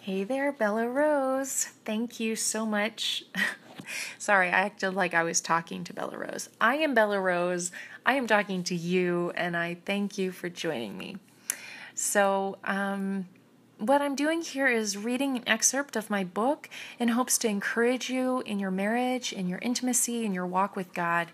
Hey there, Bella Rose. Thank you so much. Sorry, I acted like I was talking to Bella Rose. I am Bella Rose. I am talking to you, and I thank you for joining me. So, what I'm doing here is reading an excerpt of my book in hopes to encourage you in your marriage, in your intimacy, in your walk with God.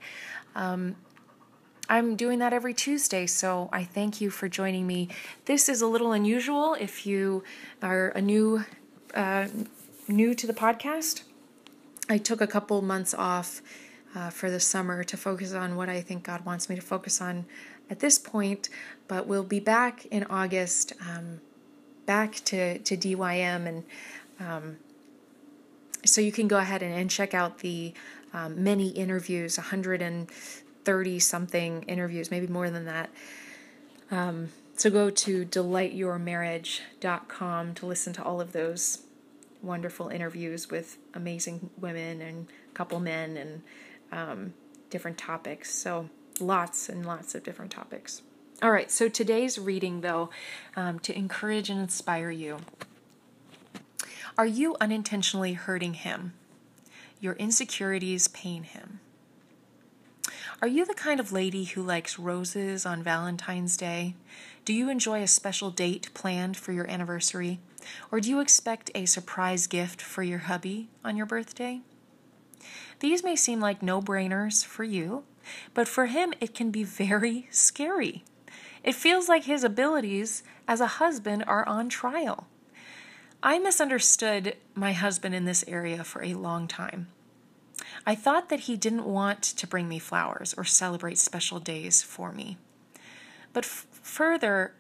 I'm doing that every Tuesday, so I thank you for joining me. This is a little unusual if you are new to the podcast. I took a couple months off for the summer to focus on what I think God wants me to focus on at this point, but we'll be back in August, back to DYM, and so you can go ahead and check out the many interviews, 130-something interviews, maybe more than that. So go to delightyourmarriage.com to listen to all of those wonderful interviews with amazing women and a couple men and different topics. So lots and lots of different topics. All right, so today's reading, though, to encourage and inspire you. Are you unintentionally hurting him? Your insecurities pain him. Are you the kind of lady who likes roses on Valentine's Day? Do you enjoy a special date planned for your anniversary? Or do you expect a surprise gift for your hubby on your birthday? These may seem like no-brainers for you, but for him it can be very scary. It feels like his abilities as a husband are on trial. I misunderstood my husband in this area for a long time. I thought that he didn't want to bring me flowers or celebrate special days for me. But further,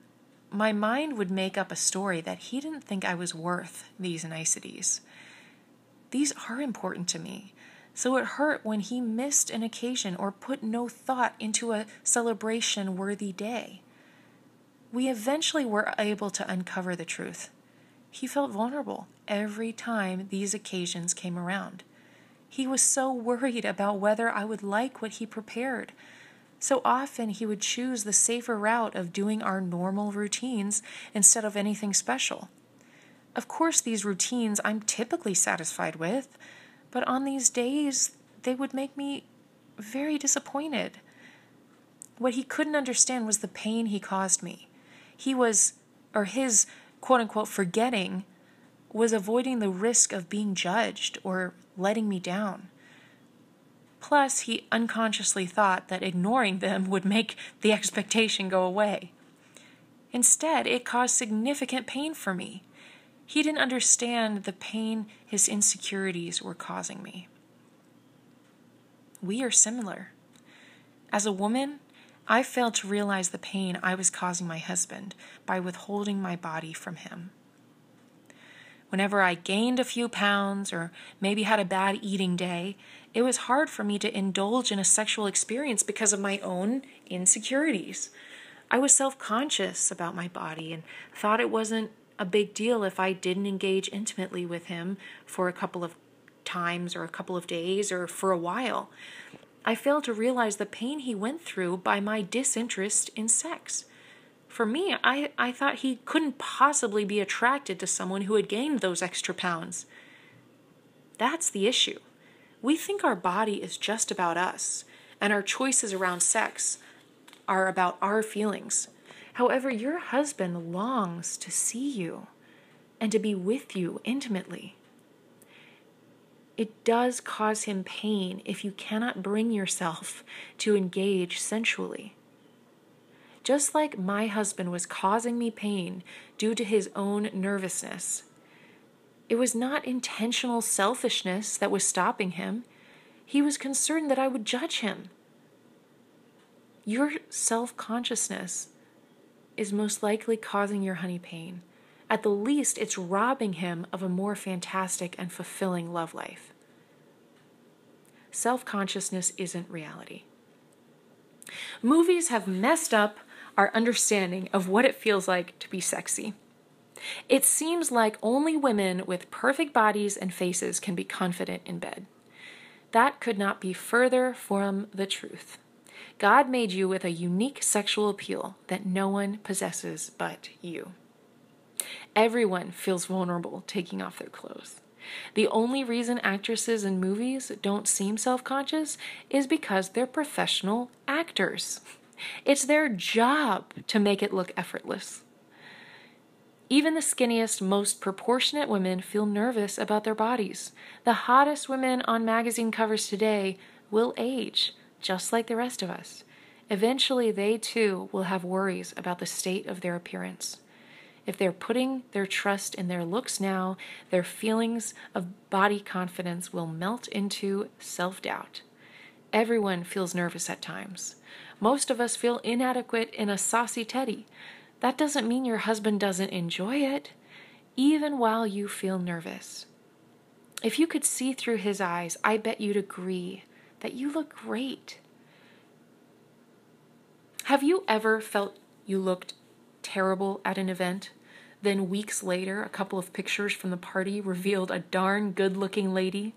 my mind would make up a story that he didn't think I was worth these niceties. These are important to me, so it hurt when he missed an occasion or put no thought into a celebration-worthy day. We eventually were able to uncover the truth. He felt vulnerable every time these occasions came around. He was so worried about whether I would like what he prepared. So often he would choose the safer route of doing our normal routines instead of anything special. Of course, these routines I'm typically satisfied with, but on these days, they would make me very disappointed. What he couldn't understand was the pain he caused me. His quote-unquote forgetting was avoiding the risk of being judged or letting me down. Plus, he unconsciously thought that ignoring them would make the expectation go away. Instead, it caused significant pain for me. He didn't understand the pain his insecurities were causing me. We are similar. As a woman, I failed to realize the pain I was causing my husband by withholding my body from him. Whenever I gained a few pounds or maybe had a bad eating day, it was hard for me to indulge in a sexual experience because of my own insecurities. I was self-conscious about my body and thought it wasn't a big deal if I didn't engage intimately with him for a couple of times or a couple of days or for a while. I failed to realize the pain he went through by my disinterest in sex. For me, I thought he couldn't possibly be attracted to someone who had gained those extra pounds. That's the issue. We think our body is just about us, and our choices around sex are about our feelings. However, your husband longs to see you and to be with you intimately. It does cause him pain if you cannot bring yourself to engage sensually. Just like my husband was causing me pain due to his own nervousness, it was not intentional selfishness that was stopping him. He was concerned that I would judge him. Your self-consciousness is most likely causing your honey pain. At the least, it's robbing him of a more fantastic and fulfilling love life. Self-consciousness isn't reality. Movies have messed up our understanding of what it feels like to be sexy. It seems like only women with perfect bodies and faces can be confident in bed. That could not be further from the truth. God made you with a unique sexual appeal that no one possesses but you. Everyone feels vulnerable taking off their clothes. The only reason actresses in movies don't seem self-conscious is because they're professional actors. It's their job to make it look effortless. Even the skinniest, most proportionate women feel nervous about their bodies. The hottest women on magazine covers today will age, just like the rest of us. Eventually, they too will have worries about the state of their appearance. If they're putting their trust in their looks now, their feelings of body confidence will melt into self-doubt. Everyone feels nervous at times. Most of us feel inadequate in a saucy teddy. That doesn't mean your husband doesn't enjoy it, even while you feel nervous. If you could see through his eyes, I bet you'd agree that you look great. Have you ever felt you looked terrible at an event? Then weeks later, a couple of pictures from the party revealed a darn good-looking lady?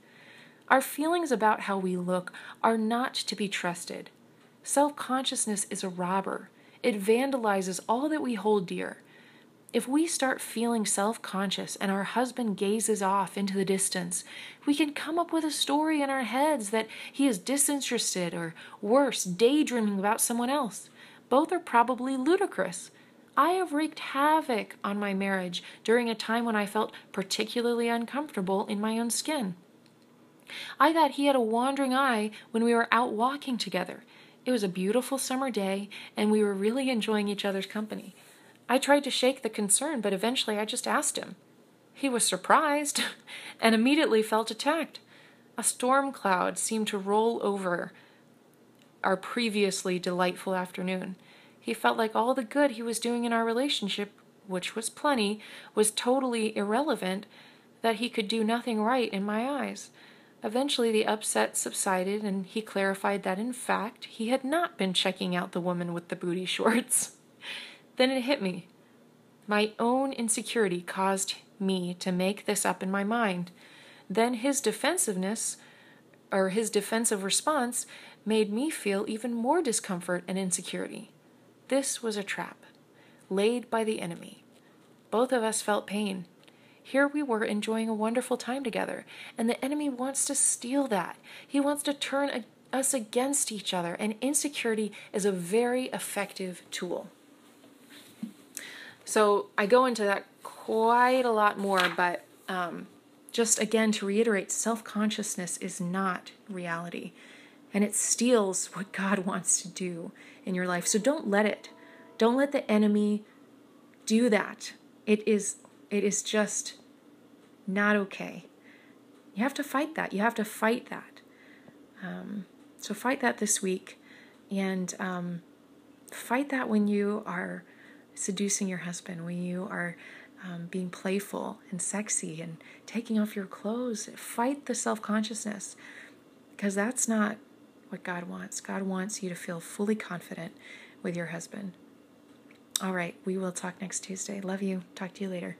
Our feelings about how we look are not to be trusted. Self-consciousness is a robber. It vandalizes all that we hold dear. If we start feeling self-conscious and our husband gazes off into the distance, we can come up with a story in our heads that he is disinterested or, worse, daydreaming about someone else. Both are probably ludicrous. I have wreaked havoc on my marriage during a time when I felt particularly uncomfortable in my own skin. I thought he had a wandering eye when we were out walking together. It was a beautiful summer day, and we were really enjoying each other's company. I tried to shake the concern, but eventually I just asked him. He was surprised and immediately felt attacked. A storm cloud seemed to roll over our previously delightful afternoon. He felt like all the good he was doing in our relationship, which was plenty, was totally irrelevant, that he could do nothing right in my eyes. Eventually the upset subsided, and he clarified that, in fact, he had not been checking out the woman with the booty shorts. Then it hit me. My own insecurity caused me to make this up in my mind. Then his defensive response made me feel even more discomfort and insecurity. This was a trap, laid by the enemy. Both of us felt pain. Here we were enjoying a wonderful time together, and the enemy wants to steal that. He wants to turn us against each other, and insecurity is a very effective tool. So I go into that quite a lot more, but just again to reiterate, self-consciousness is not reality, and it steals what God wants to do in your life. So don't let it. Don't let the enemy do that. It is just not okay. You have to fight that. You have to fight that. So fight that this week, and fight that when you are seducing your husband, when you are being playful and sexy and taking off your clothes. Fight the self-consciousness, because that's not what God wants. God wants you to feel fully confident with your husband. All right, we will talk next Tuesday. Love you. Talk to you later.